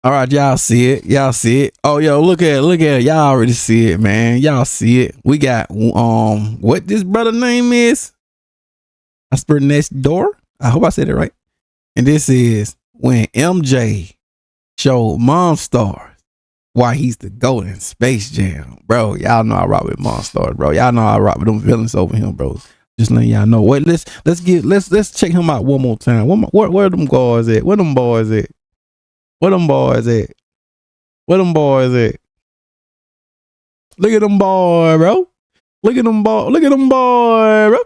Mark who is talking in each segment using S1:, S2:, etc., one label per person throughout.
S1: All right, y'all see it. Y'all see it. Oh, yo, look at it. Y'all already see it, man. Y'all see it. We got what this brother name is? I spelled next door. I hope I said it right. And this is when MJ showed MONSTARS why he's the GOAT in Space Jam, bro. Y'all know I rock with MONSTARS, bro. Y'all know I rock with them villains over him, bro. Just letting y'all know. Wait, let's check him out one more time. Where them guys at? Where them boys at? Where them boys at? Where them boys at? Look at them boy, bro. Look at them boy. Look at them boy, bro.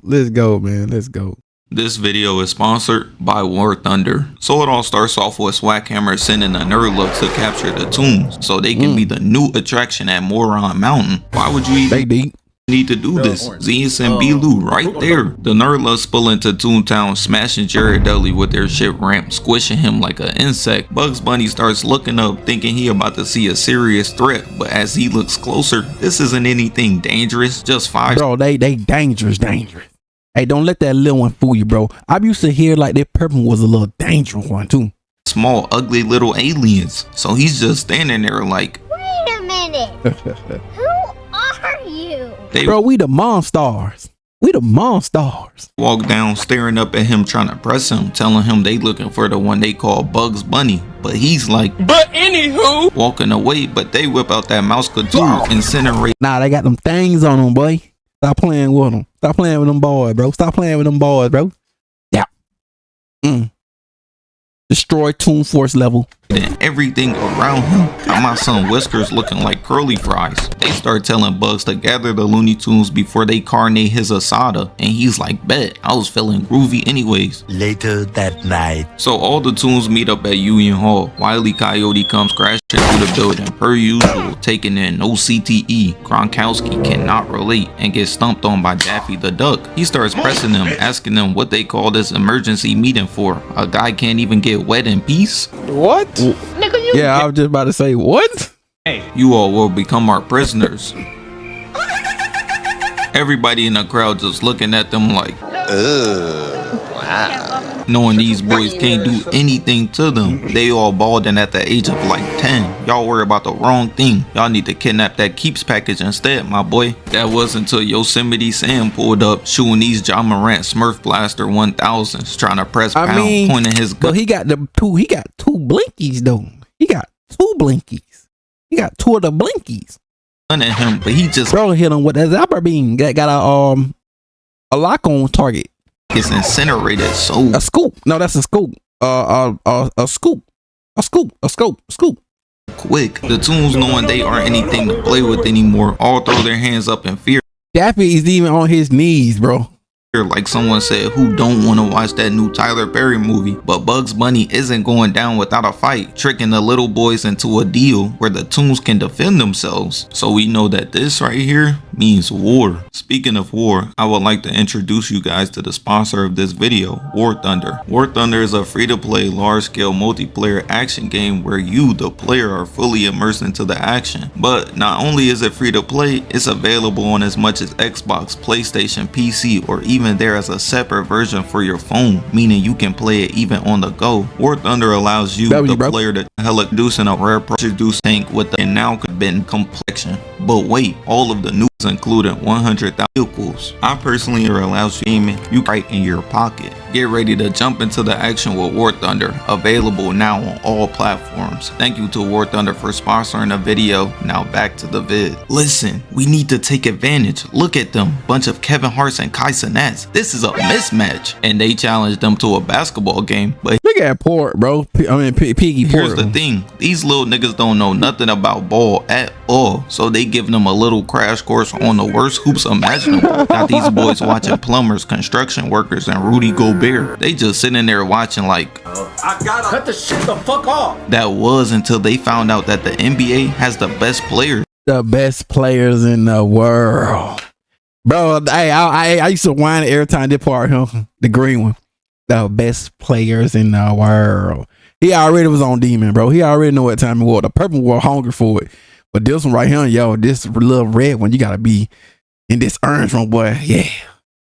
S1: Let's go, man. Let's go.
S2: This video is sponsored by War Thunder. So it all starts off with Swackhammer sending a nerd look to capture the tunes so they can be the new attraction at Moron Mountain. Why would you even need to do this? Zeus and B-Lou right there. The nerdlucks spill into Toontown, smashing Jared Dudley with their ship ramp, squishing him like an insect. Bugs Bunny starts looking up, thinking he about to see a serious threat, but as he looks closer, this isn't anything dangerous, just five.
S1: Bro, they dangerous. Hey, don't let that little one fool you, bro. I used to hear like that purple was a little dangerous one too.
S2: Small, ugly little aliens. So he's just standing there like,
S3: wait a minute. Who are you?
S1: Bro, we the MONSTARS. We the MONSTARs.
S2: Walk down, staring up at him, trying to press him, telling him they looking for the one they call Bugs Bunny. But he's like, but anywho, walking away, but they whip out that mouse couture, incinerate.
S1: Nah, they got them things on them, boy. Stop playing with them. Stop playing with them boys, bro. Stop playing with them boys, bro. Yeah. Destroy Toon Force level.
S2: And everything around him. Got my son Whiskers looking like curly fries. They start telling Bugs to gather the Looney Tunes before they carnate his Asada. And he's like, bet, I was feeling groovy anyways.
S4: Later that night.
S2: So all the Tunes meet up at Union Hall. Wile E. Coyote comes crashing through the building. Per usual, taking in no CTE. Gronkowski cannot relate and gets stumped on by Daffy the Duck. He starts pressing them, asking them what they call this emergency meeting for. A guy can't even get wet in peace?
S5: What?
S3: Nigga, you
S1: Yeah, I was just about to say, what?
S5: Hey,
S2: You all will become our prisoners. Everybody in the crowd just looking at them like, knowing these boys can't do anything to them. They all balding at the age of like 10. Y'all worry about the wrong thing. Y'all need to kidnap that Keeps package instead, my boy. That was until Yosemite Sam pulled up, shooting these John Morant Smurf Blaster 1000s, trying to press pound, pointing his gun.
S1: But he got two blinkies though. He got two blinkies. He got two of the blinkies.
S2: At him, but he just
S1: Bro hit him with that zapper beam. Got a lock on target.
S2: gets incinerated. So
S1: A scoop. No, that's a scoop. A scoop. A scoop. A scoop. Scoop.
S2: quick. The Tunes, knowing they aren't anything to play with anymore, all throw their hands up in fear.
S1: Daffy is even on his knees, bro.
S2: Like someone said, who don't want to watch that new Tyler Perry movie. But Bugs Bunny isn't going down without a fight, tricking the little boys into a deal where the Tunes can defend themselves. So we know that this right here means war. Speaking of war, I would like to introduce you guys to the sponsor of this video, War Thunder. War Thunder is a free-to-play, large-scale multiplayer action game where you, the player, are fully immersed into the action. But not only is it free to play, it's available on as much as Xbox, PlayStation, PC, or even there as a separate version for your phone, meaning you can play it even on the go. War Thunder allows you, the player, to producing a rare produce tank with the now been complexion. But wait, all of the news including 100,000 vehicles. I personally allows you aiming you right in your pocket. Get ready to jump into the action with War Thunder, available now on all platforms. Thank you to War Thunder for sponsoring the video. Now back to the vid. Listen, we need to take advantage. Look at them, bunch of Kevin Harts and Kai Cenats. This is a mismatch. And they challenged them to a basketball game. But
S1: look at Port, bro. Piggy Port.
S2: Here's the thing, these little niggas don't know nothing about ball at all. So they giving them a little crash course on the worst hoops imaginable. Got these boys watching plumbers, construction workers, and Rudy Gobert. They just sitting there watching like,
S5: I gotta cut the shit the fuck off.
S2: That was until they found out that the NBA has the best players.
S1: The best players in the world. Bro, I used to whine every time they part him. The green one. The best players in the world. He already was on demon, bro. He already know what time it was. The purple one hungry for it. But this one right here, yo, this little red one, you gotta be in this orange one, boy. Yeah.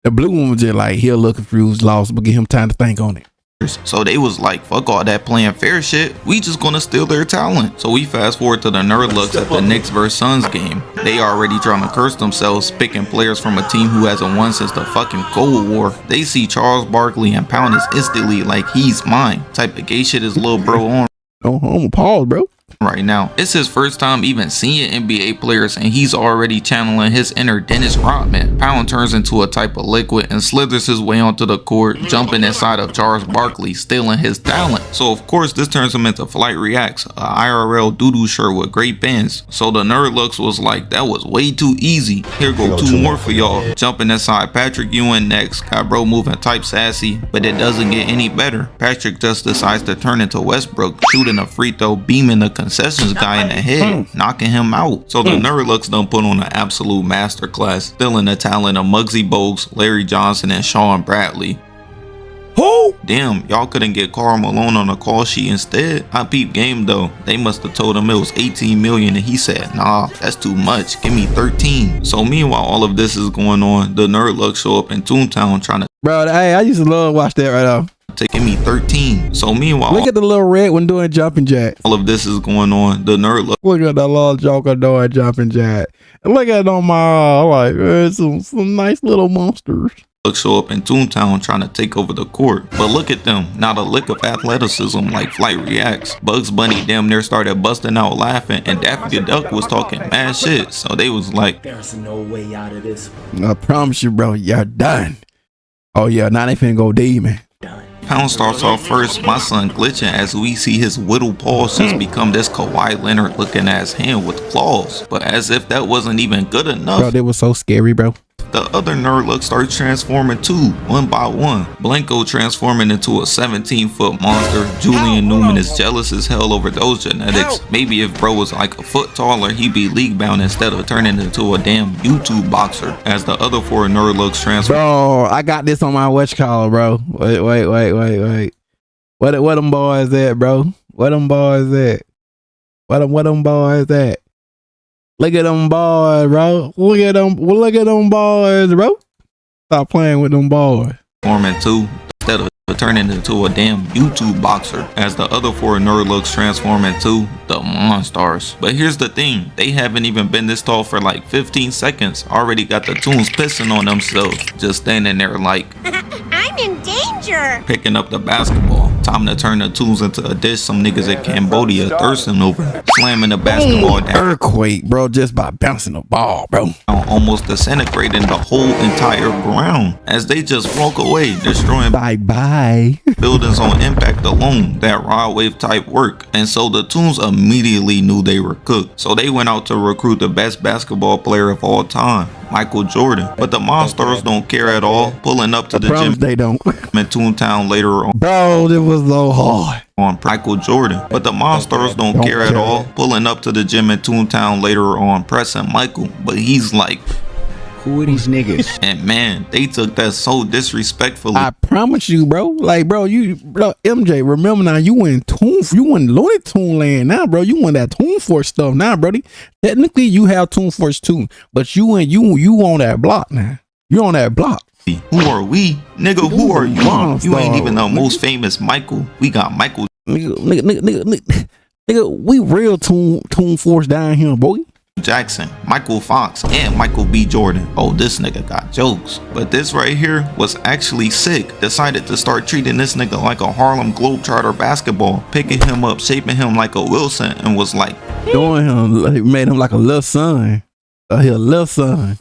S1: The blue one was just like, he'll look confused, lost, but give him time to think on it.
S2: So they was like, fuck all that playing fair shit. We just gonna steal their talent. So we fast forward to the nerd looks at the Knicks vs Suns game. They already trying to curse themselves, picking players from a team who hasn't won since the fucking Cold War. They see Charles Barkley and pound his instantly like he's mine. Type of gay shit his little bro on
S1: I'm appalled, bro.
S2: right now. It's his first time even seeing NBA players, and he's already channeling his inner Dennis Rodman. Pound turns into a type of liquid and slithers his way onto the court, jumping inside of Charles Barkley, stealing his talent. So of course this turns him into Flight Reacts, a IRL doo-doo shirt with great bands. So the nerd looks was like, that was way too easy. Here go two more for y'all. Jumping inside Patrick Ewing next, got bro moving type sassy, but it doesn't get any better. Patrick just decides to turn into Westbrook, shooting a free throw, beaming the concessions guy in the head, knocking him out. So the nerd looks done put on an absolute masterclass, stealing the talent of Muggsy Bogues, Larry Johnson, and Sean Bradley.
S1: Who?
S2: Damn, y'all couldn't get Karl Malone on the call sheet instead? I peeped game though. They must have told him it was 18 million and he said, nah, that's too much. Give me 13. So meanwhile all of this is going on, the nerd looks show up in Toontown trying to
S1: Bro, hey, I used to love watch that right now.
S2: give me 13. So meanwhile
S1: Look at the little red one doing jumping jack.
S2: all of this is going on, the nerd
S1: Look at the little joker doing jumping jack. And look at on my like some nice little monsters.
S2: show up in Toontown trying to take over the court. But look at them, not a lick of athleticism like Flight Reacts. Bugs Bunny damn near started busting out laughing and Daffy the Duck was talking mad shit. So they was like,
S5: There's no way out of this.
S1: I promise you, bro, you're done. Oh yeah, now they finna go demon.
S2: Pound starts off first, my son glitching as we see his whittle paws just become this Kawhi Leonard looking ass hand with claws. But as if that wasn't even good enough,
S1: Bro, they was so scary, bro.
S2: the other nerd look starts transforming too, one by one. Blanco transforming into a 17-foot monster. Julian Newman is jealous as hell over those genetics. Maybe if bro was like a foot taller, he'd be league bound instead of turning into a damn YouTube boxer. As the other four nerd looks transform.
S1: Bro, I got this on my watch collar, bro. Wait. What them boys at, bro? What them boys at? What them boys at? Look at them boys, bro. Look at them boys, bro. Stop playing with them boys.
S2: Forming two instead of turning into a damn YouTube boxer. As the other four nerd looks transform into the MONSTARS. But here's the thing, they haven't even been this tall for like 15 seconds. Already got the Toons pissing on themselves. Just standing there like,
S3: I'm in danger.
S2: picking up the basketball. Time to turn the Toons into a dish some niggas in Cambodia thirsting over. Slamming the basketball down.
S1: Earthquake, bro, just by bouncing the ball, bro.
S2: Almost disintegrating the whole entire ground. As they just walk away, destroying
S1: Bye.
S2: buildings on impact alone. That rod wave type work. And so the Toons immediately knew they were cooked. So they went out to recruit the best basketball player of all time, Michael Jordan. But the MONSTARS don't care at all, pulling up to the gym
S1: They don't.
S2: in Toontown later on.
S1: Bro, it was so hard.
S2: On Michael Jordan. But the MONSTARS don't care at all, pulling up to the gym in Toontown later on, pressing Michael. But he's like,
S4: who are these niggas?
S2: and man, they took that so disrespectfully.
S1: I promise you, bro. Like, bro, MJ, remember now, you in Looney Tune land now, bro. You in that Toon Force stuff now, brody. Technically, you have Toon Force too, but you on that block now. You on that block.
S2: Who are we? Nigga, who are you? You ain't even the most famous Michael. We got Michael
S1: Nigga, we real Toon Force down here, boy.
S2: Jackson, Michael Fox, and Michael B. Jordan. Oh, this nigga got jokes. But this right here was actually sick. Decided to start treating this nigga like a Harlem Globetrotter basketball. Picking him up, shaping him like a Wilson, and was like,
S1: doing him, made him like a little son. A little son.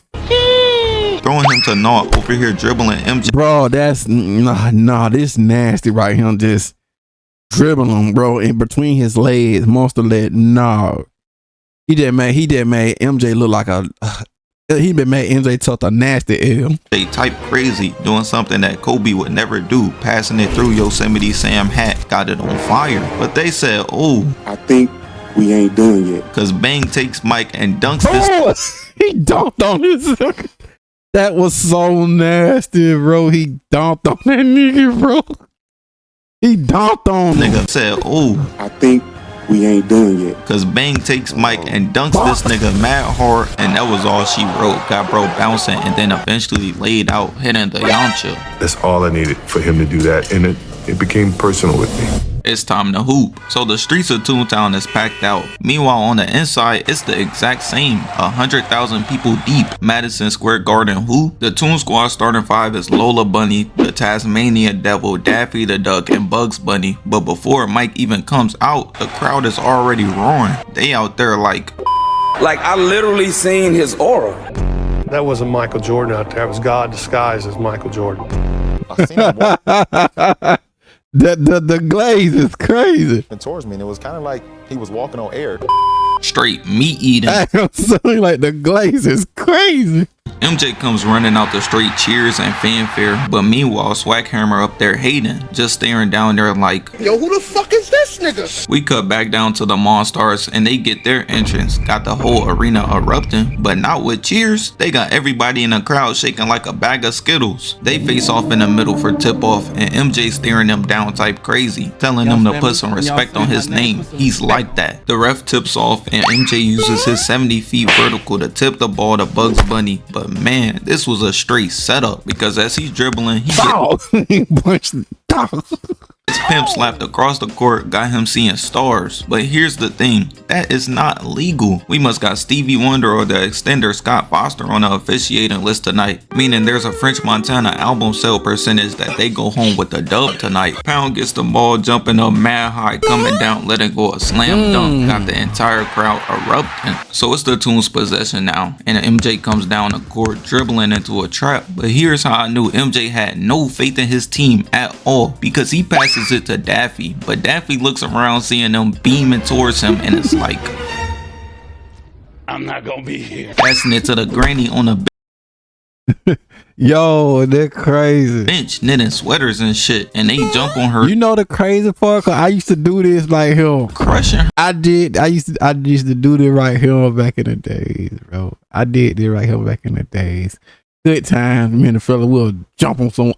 S2: throwing him to naught over here dribbling MJ.
S1: Bro, that's this nasty right here. Just dribbling him, bro, in between his legs, monster leg. No. He did made MJ look like he been made MJ took a nasty L.
S2: They type crazy, doing something that Kobe would never do, passing it through Yosemite Sam hat, got it on fire. But they said, oh,
S6: I think we ain't doing it.
S2: Cause Bang takes Mike and dunks this.
S1: He dunked on his. That was so nasty, bro. He dunked on that nigga, bro. He dunked on him.
S2: Nigga said, oh,
S6: I think we ain't doing it.
S2: Cause Bang takes Mike and dunks this nigga mad hard, and that was all she wrote. Got bro bouncing and then eventually laid out, hitting the Yamcha.
S7: That's all I needed for him to do that. And it became personal with me.
S2: It's time to hoop. So the streets of Toontown is packed out. Meanwhile, on the inside, it's the exact same. 100,000 people deep. Madison Square Garden who? The Toon Squad starting five is Lola Bunny, the Tasmanian Devil, Daffy the Duck, and Bugs Bunny. But before Mike even comes out, the crowd is already roaring. They out there like
S8: I literally seen his aura.
S9: That wasn't Michael Jordan out there. It was God disguised as Michael Jordan.
S10: I seen him walking
S1: The glaze is crazy.
S10: towards me, and it was kind of like he was walking on air.
S2: straight meat eating.
S1: I'm saying, like, the glaze is crazy.
S2: MJ comes running out the street, cheers and fanfare, but meanwhile Swaghammer up there hating, just staring down there like,
S11: yo, who the fuck is this nigga?
S2: We cut back down to the MONSTARS and they get their entrance, got the whole arena erupting, but not with cheers. They got everybody in the crowd shaking like a bag of Skittles. They face off in the middle for tip off and MJ staring them down type crazy, telling them to put some respect on his name. He's like that. The ref tips off and MJ uses his 70 feet vertical to tip the ball to Bugs Bunny, but man, this was a straight setup because as he's dribbling, he
S1: punched
S2: his pimp slapped across the court, got him seeing stars. But here's the thing, that is not legal. We must got Stevie Wonder or the extender Scott Foster on the officiating list tonight, meaning there's a French Montana album sale percentage that they go home with the dub tonight. Pound gets the ball jumping up mad high, coming down, letting go a slam dunk, got the entire crowd erupting. So it's the Toons' possession now, and MJ comes down the court dribbling into a trap. But here's how I knew MJ had no faith in his team at all, because he passes it to Daffy, but Daffy looks around seeing them beaming towards him and it's like,
S11: I'm not gonna be here.
S2: passing it to the granny on the
S1: Yo, they're crazy.
S2: bench knitting sweaters and shit, and they jump on her.
S1: You know the crazy part? 'Cause I used to do this like him.
S2: Crushing her.
S1: I used to do this right here back in the days, bro. I did this right here back in the days. Good times. Me and the fella will jump on someone.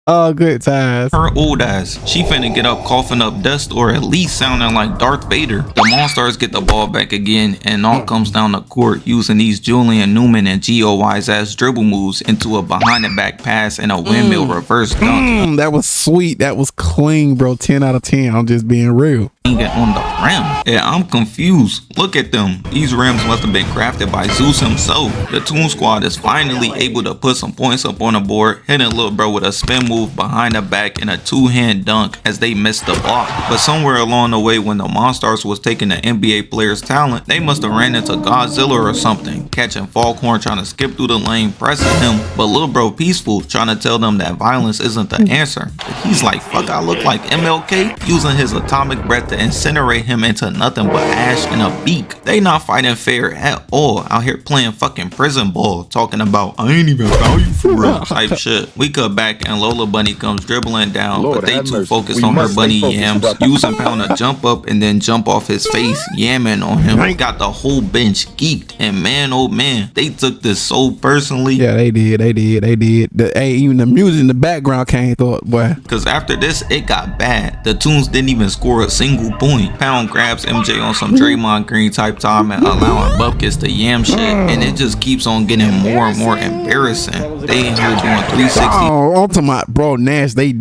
S1: Oh, good times.
S2: Her old ass. She finna get up coughing up dust or at least sounding like Darth Vader. The MONSTARS get the ball back again and all comes down the court using these Julian Newman and GOY's ass dribble moves into a behind the back pass and a windmill reverse dunk.
S1: That was sweet. That was clean, bro. 10 out of 10. I'm just being real.
S2: On the rim. Yeah, I'm confused. Look at them. These rims must have been crafted by Zeus himself. The Toon Squad is finally able to put some points up on the board, hitting little bro with a spin move behind the back and a two-hand dunk as they missed the block. But somewhere along the way when the MONSTARS was taking the NBA player's talent, they must have ran into Godzilla or something, catching Foghorn trying to skip through the lane, pressing him, but little bro peaceful trying to tell them that violence isn't the answer. But he's like, fuck, I look like MLK, using his atomic breath to incinerate him into nothing but ash and a beak. They not fighting fair at all, out here playing fucking prison ball, talking about I ain't even found you for real type shit. We cut back and Lola Bunny comes dribbling down, but they too focused on her bunny yams, using Pound to jump up and then jump off his face, yamming on him. Got the whole bench geeked, and man oh man, they took this so personally.
S1: Yeah, they did. Even the music in the background came through it, boy.
S2: Cause after this, it got bad. The Toons didn't even score a single point. Pound grabs MJ on some Draymond Green type time and allowing Bupkis to yam shit, and it just keeps on getting more and more embarrassing. They in here doing 360.
S1: Oh, on to my bro, Nash. They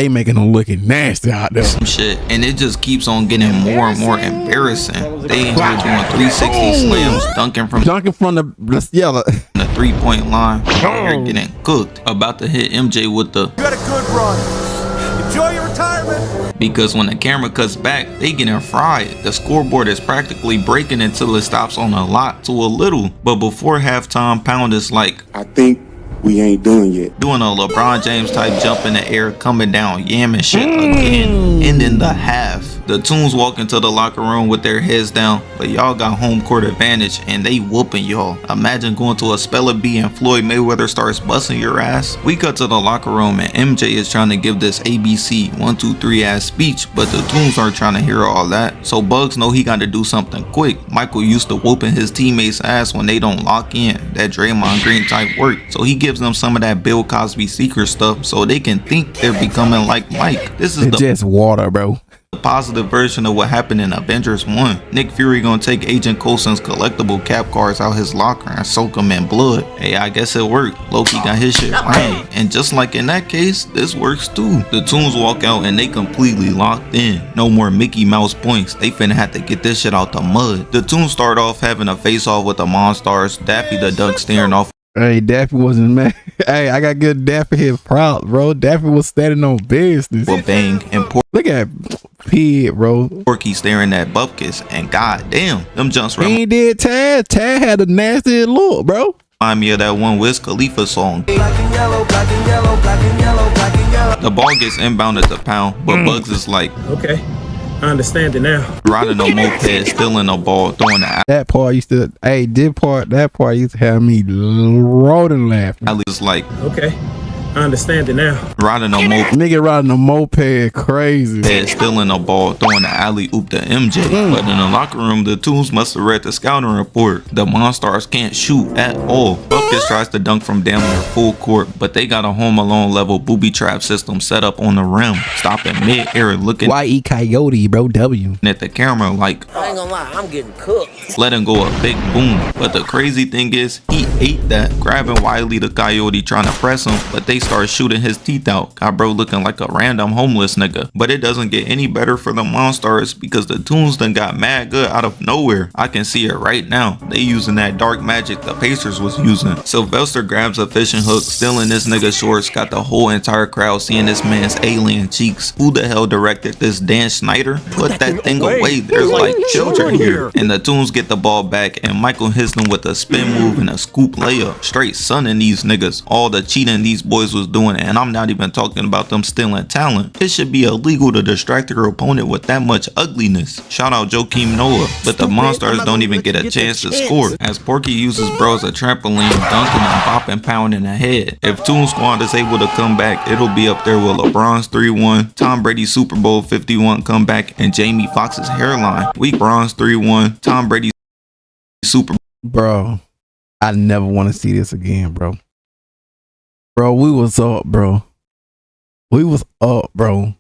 S1: making them looking nasty out there.
S2: Some shit, and it just keeps on getting more and more embarrassing. They in here doing 360 slams, dunking from
S1: the
S2: 3-point line. They're getting cooked. About to hit MJ with the.
S11: You had a good run. Enjoy your retirement.
S2: Because when the camera cuts back, they getting fried. The scoreboard is practically breaking until it stops on a lot to a little. But before halftime, Pound is like,
S6: I think we ain't done yet.
S2: Doing a LeBron James type jump in the air, coming down, yamming shit again, ending the half. The Toons walk into the locker room with their heads down, but y'all got home court advantage and they whooping y'all. Imagine going to a spell of B and Floyd Mayweather starts busting your ass. We cut to the locker room and MJ is trying to give this ABC 1 2 3 ass speech, but the Toons aren't trying to hear all that. So Bugs know he got to do something quick. Michael used to whooping his teammates ass when they don't lock in, that Draymond Green type work. So he gives them some of that Bill Cosby secret stuff so they can think they're becoming like Mike. This is
S1: just water, bro.
S2: A positive version of what happened in Avengers 1. Nick Fury gonna take Agent Coulson's collectible cap cards out his locker and soak them in blood. Hey, I guess it worked. Loki got his shit right. And just like in that case, this works too. The Toons walk out and they completely locked in. No more Mickey Mouse points. They finna have to get this shit out the mud. The Toons start off having a face off with the MONSTARS. Daffy the Duck staring off.
S1: Hey, Daffy wasn't mad. Hey, I got good Daffy here proud, bro. Daffy was standing on business.
S2: With Bang and
S1: Look at Pig, bro.
S2: Porky staring at Bupkis, and goddamn, them jumps
S1: he did Tad. Tad had a nasty look, bro.
S2: Remind me of that one Wiz Khalifa song.
S11: Black and yellow, black and yellow, black and yellow, black and yellow.
S2: The ball gets inbounded to Pound, but Bugs is like,
S7: okay, I understand it now.
S2: Riding a moped, stealing the ball, throwing the
S1: that part used to, hey, that part used to have me rolling laughing.
S2: alley's like,
S7: Okay, I understand it now.
S2: riding a moped,
S1: Nigga riding a moped crazy.
S2: stealing the ball, throwing the alley oop to MJ. But in the locker room, the Toons must have read the scouting report. The MONSTARS can't shoot at all. Bupkis tries to dunk from damn near full court, but they got a Home Alone level booby trap system set up on the rim, stopping mid-air looking
S1: Y.E. Coyote, bro, W.
S2: at the camera like,
S11: I ain't gonna lie, I'm getting cooked.
S2: letting go a big boom. But the crazy thing is, he ate that, grabbing Wiley the Coyote trying to press him, but they start shooting his teeth out. Got bro looking like a random homeless nigga. But it doesn't get any better for the MONSTARS because the Toons done got mad good out of nowhere. I can see it right now. They using that dark magic the Pacers was using. Sylvester grabs a fishing hook, stealing this nigga shorts, got the whole entire crowd seeing this man's alien cheeks. Who the hell directed this? Dan Snyder? Put that thing away. There's like children here. And the Toons get the ball back and Michael hits them with a spin move and a scoop layup. Straight sunning these niggas. All the cheating these boys was doing, and I'm not even talking about them stealing talent. It should be illegal to distract your opponent with that much ugliness. Shout out Joakim Noah. But the MONSTARS don't even get a chance to score, as Porky uses bro as a trampoline, dunking and popping Pound in the head. If Toon Squad is able to come back, it'll be up there with LeBron's 3-1, Tom Brady's Super Bowl 51 comeback, and Jamie Foxx's hairline. Week Bron's 3-1, Tom Brady's Super Bowl.
S1: Bro, I never want to see this again, bro. Bro, we was up, bro. We was up, bro.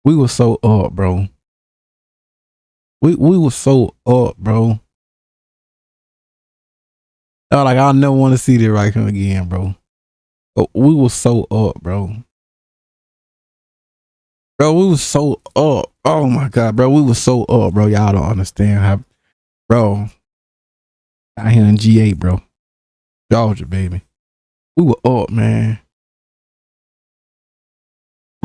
S1: We was so up, bro. We was so up, bro. Like, I'll never want to see this right here again, bro. But we was so up, bro. Bro, we was so up. Oh my God, bro. We was so up, bro. Y'all don't understand how, bro. Out here in G8, bro. Georgia, baby. We were up, man.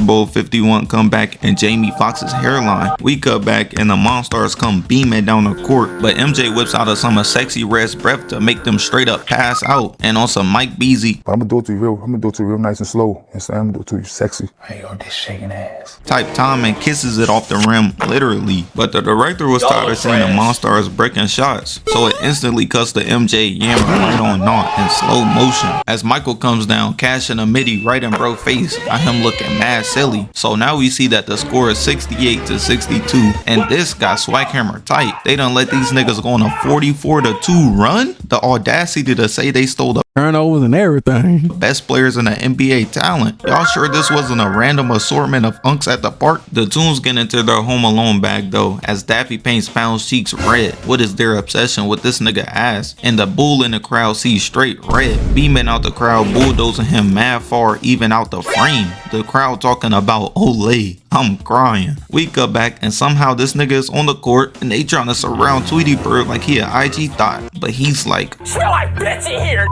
S2: Bowl 51 comeback and Jamie Foxx's hairline. We cut back and the MONSTARS come beaming down the court, but MJ whips out of some sexy rest breath to make them straight up pass out. And on some Mike Beasley,
S10: I'm gonna do it to you real nice and slow. And so I'm gonna do it to you sexy.
S4: Hey, yo, this shaking ass.
S2: type time and kisses it off the rim, literally. But the director was tired of seeing the MONSTARS breaking shots, so it instantly cuts to MJ yammering right on naught in slow motion. As Michael comes down, cashing a midi right in bro face, got him looking mad silly. So now we see that the score is 68-62, and this got Swaghammer tight. They done let these niggas go on a 44-2 run. The audacity to say they stole the
S1: turnovers and everything.
S2: Best players in the NBA talent. Y'all sure this wasn't a random assortment of unks at the park? The Toons get into their Home Alone bag though, as Daffy paints Pound's cheeks red. What is their obsession with this nigga ass? And the bull in the crowd sees straight red, beaming out the crowd, bulldozing him mad far, even out the frame. The crowd talking about Olay. I'm crying. We cut back and somehow this nigga is on the court and they trying to surround Tweety Bird like he an IG thought. But he's like,
S11: smell like bitch in here.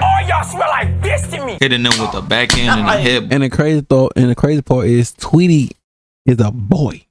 S11: All y'all smell like bitch to me.
S2: hitting him with a backhand in the head.
S1: And the crazy part is Tweety is a boy.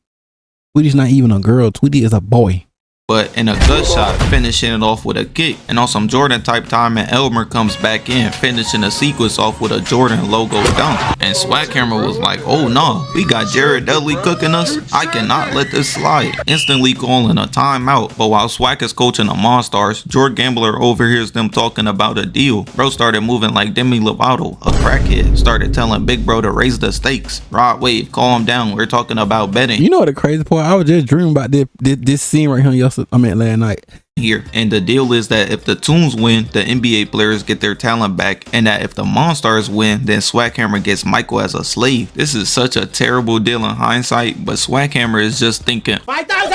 S1: Tweety's not even a girl. Tweety is a boy.
S2: But in a gut shot, finishing it off with a kick. And on some Jordan type time, and Elmer comes back in, finishing the sequence off with a Jordan logo dunk. And Swaghammer was like, oh no, we got Jared Dudley cooking us. I cannot let this slide. Instantly calling a timeout. But while Swag is coaching the MONSTARS, George Gambler overhears them talking about a deal. Bro started moving like Demi Lovato, a crackhead. Started telling Big Bro to raise the stakes. Rod Wave, calm down, we're talking about betting.
S1: You know what the crazy part? I was just dreaming about this scene right here yesterday. I mean last night.
S2: here. And the deal is that if the Toons win, the NBA players get their talent back, and that if the MONSTARS win, then Swaghammer gets Michael as a slave. This is such a terrible deal in hindsight, but Swaghammer is just thinking
S11: 5,000!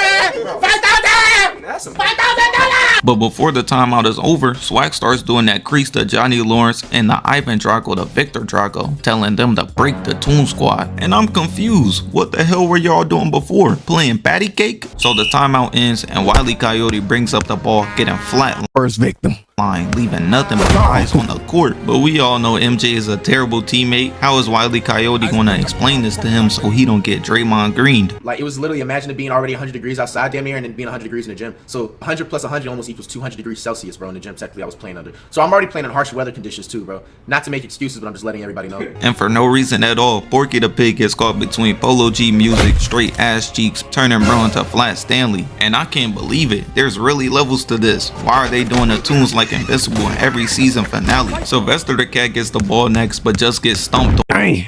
S11: 5,000! That's $5,000!
S2: But before the timeout is over, Swag starts doing that crease to Johnny Lawrence and the Ivan Drago to Victor Drago, telling them to break the Toon Squad. And I'm confused. What the hell were y'all doing before? Playing patty cake? So the timeout ends and Wile E. Coyote brings up the ball, getting flat.
S1: First victim.
S2: Leaving nothing but eyes on the court. But we all know MJ is a terrible teammate. How is Wile E. Coyote going to explain this to him so he don't get Draymond greened?
S12: Like, it was literally, imagine it being already 100 degrees outside damn near and then being 100 degrees in the gym. So 100 plus 100 almost equals 200 degrees Celsius, bro, in the gym technically I was playing under. So I'm already playing in harsh weather conditions too, bro. Not to make excuses, but I'm just letting everybody know.
S2: And for no reason at all, Porky the Pig gets caught between Polo G music, straight ass cheeks, turning bro into Flat Stanley. And I can't believe it. There's really levels to this. Why are they doing the tunes like Invincible in every season finale? Sylvester the Cat gets the ball next, but just gets stomped on.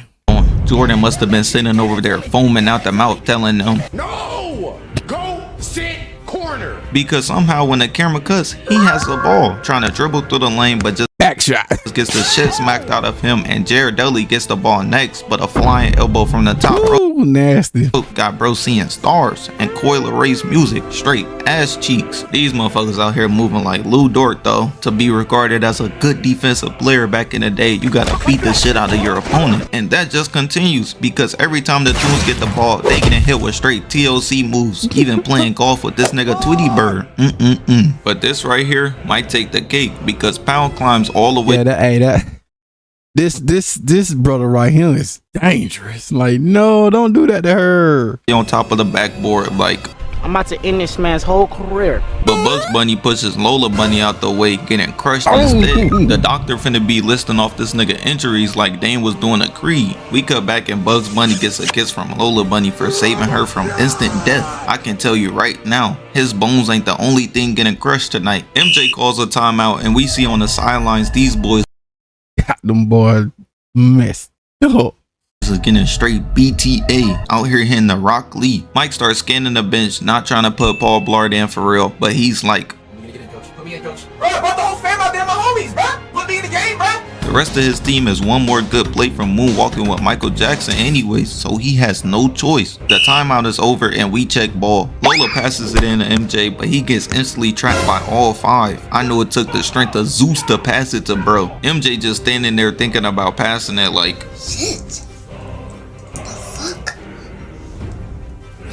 S2: Jordan must have been sitting over there foaming out the mouth telling them,
S11: No! Go sit corner!
S2: Because somehow when the camera cuts, he has the ball, trying to dribble through the lane, but just
S1: back shot
S2: gets the shit smacked out of him, and Jared Dudley gets the ball next, but a flying elbow from the top rope.
S1: Ooh, nasty.
S2: Got bro seeing stars, and Coil Ray's music, straight ass cheeks. These motherfuckers out here moving like Lou Dort though. To be regarded as a good defensive player back in the day, you gotta beat the shit out of your opponent. And that just continues, because every time the Toons get the ball, they getting hit with straight TLC moves, even playing golf with this nigga Tweety Bird. But this right here might take the cake, because Powell climbs all the way.
S1: Yeah, this brother right here is dangerous. Like, no, don't do that to her.
S2: On top of the backboard, like,
S13: I'm about to end this man's whole career.
S2: But Bugs Bunny pushes Lola Bunny out the way, getting crushed instead. The doctor finna be listing off this nigga injuries like Dane was doing a Creed. We cut back and Bugs Bunny gets a kiss from Lola Bunny for saving her from instant death. I can tell you right now, his bones ain't the only thing getting crushed tonight. MJ calls a timeout and we see on the sidelines these boys
S1: got them boys messed up.
S2: Is getting straight BTA out here hitting the Rock Lee. Mike starts scanning the bench, not trying to put Paul Blart in for real, but he's like,
S11: Put me in, coach. Bro, I brought the whole fam out there, my homies, bro. Put me in the game, bro.
S2: the rest of his team is one more good play from moonwalking with Michael Jackson anyways, so he has no choice. The timeout is over and we check ball. Lola passes it in to MJ, but he gets instantly trapped by all five. I know it took the strength of Zeus to pass it to bro. MJ just standing there thinking about passing it like,
S3: Shit. The fuck?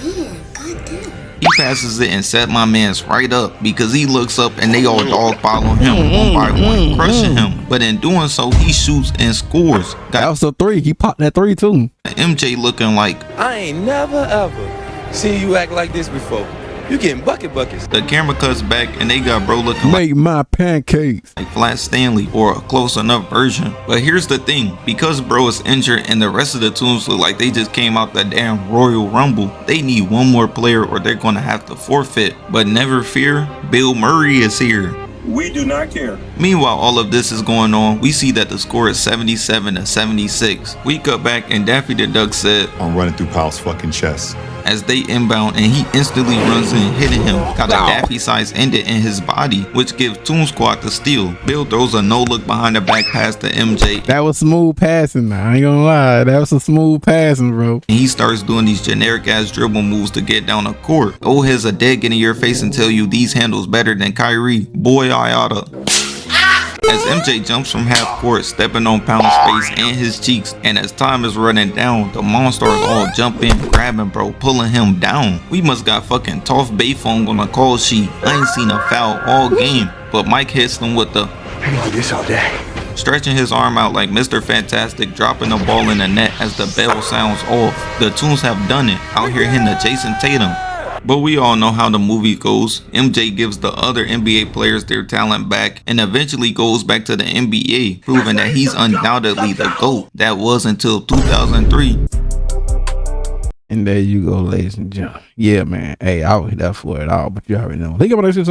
S3: Man, goddamn.
S2: he passes it and set my mans right up because he looks up and they all dog follow him one by one, crushing him. But in doing so, he shoots and scores.
S1: That was a three. He popped that three too.
S2: MJ looking like,
S8: I ain't never ever seen you act like this before. You getting buckets.
S2: the camera cuts back and they got bro looking
S1: Make my pancakes.
S2: like Flat Stanley or a close enough version. But here's the thing, because bro is injured and the rest of the Toons look like they just came out the damn Royal Rumble, they need one more player or they're gonna have to forfeit. But never fear, Bill Murray is here.
S6: We do not care.
S2: Meanwhile, all of this is going on, we see that the score is 77-76. We cut back and Daffy the Duck said,
S14: I'm running through Powell's fucking chest.
S2: As they inbound and he instantly runs in, hitting him. Got a Daffy size ended in his body, which gives Toon Squad the steal. Bill throws a no look behind the back pass to MJ.
S1: That was smooth passing. I ain't gonna lie. That was a smooth passing, bro.
S2: And he starts doing these generic ass dribble moves to get down the court. Old heads a dead get in your face and tell you these handles better than Kyrie. Boy, I oughta. As MJ jumps from half court, stepping on Pound's face and his cheeks, and as time is running down, the MONSTARS all jump in, grabbing bro, pulling him down. We must got fucking Toph Bayfong on the call sheet. I ain't seen a foul all game, but Mike hits them with the
S4: I can do this all day.
S2: stretching his arm out like Mr. Fantastic, dropping the ball in the net as the bell sounds off. The Toons have done it, out here hitting the Jason Tatum. But we all know how the movie goes. MJ gives the other NBA players their talent back and eventually goes back to the NBA, proving that he's undoubtedly the GOAT. That was until 2003.
S1: And there you go, ladies and gentlemen. Yeah, man. Hey, I was there for it all, but you already know. Think about this.